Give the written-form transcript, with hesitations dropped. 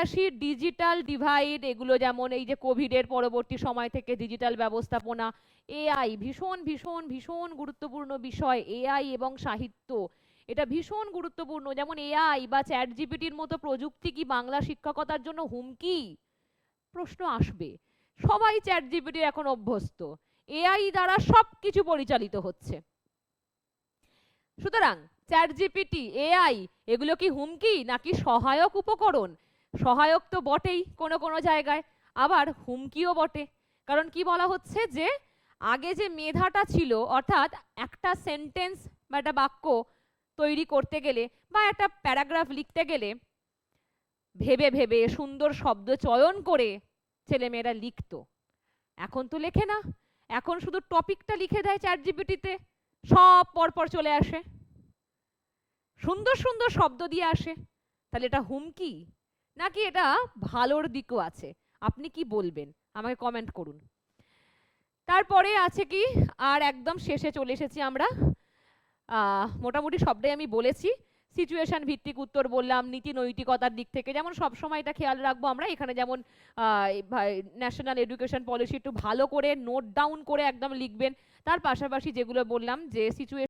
আসি digital divide, এগুলো যেমন এই যে কোভিডের পরবর্তী সময় থেকে ডিজিটাল ব্যবস্থাপনা, এআই ভীষণ ভীষণ ভীষণ গুরুত্বপূর্ণ বিষয়। এআই এবং সাহিত্য এটা ভীষণ গুরুত্বপূর্ণ। যেমন এআই বা চ্যাট জিপিটির মতো প্রযুক্তি কি বাংলা শিক্ষকতার জন্য হুমকি? প্রশ্ন আসবে। সবাই চ্যাট জিপিটি এখন অভ্যস্ত, এআই দ্বারা সবকিছু পরিচালিত হচ্ছে। সুতরাং চ্যাট জিপিটি, এআই এগুলো কি হুমকি নাকি সহায়ক উপকরণ? সহায়ক তো বটেই কোনো কোনো জায়গায়, আবার হুমকিও বটে। কারণ কি বলা হচ্ছে যে আগে যে মেধাটা ছিল, অর্থাৎ একটা সেন্টেন্স বা একটা বাক্য তৈরি করতে গেলে বা একটা প্যারাগ্রাফ লিখতে গেলে ভেবে ভেবে সুন্দর শব্দ চয়ন করে ছেলেমেয়েরা লিখতো, এখন তো লেখে না। এখন শুধু টপিকটা লিখে দেয় চ্যাট জিপিটিতে, সব পরপর চলে আসে, সুন্দর সুন্দর শব্দ দিয়ে আসে। তাহলে এটা হুমকি নাকি এটা ভালোর দিকও আছে? আপনি কি বলবেন আমাকে কমেন্ট করুন। তারপরে আছে কি, আর একদম শেষে চলে এসেছি আমরা। মোটামুটি সবটাই আমি বলেছি। সিচুয়েশন ভিত্তিক উত্তর বললাম, নীতি নৈতিকতার দিক থেকে যেমন সবসময় এটা খেয়াল রাখবো আমরা, এখানে যেমন ন্যাশনাল এডুকেশন পলিসি একটু ভালো করে নোট ডাউন করে একদম লিখবেন। তার পাশাপাশি যেগুলো বললাম যে সিচুয়েশন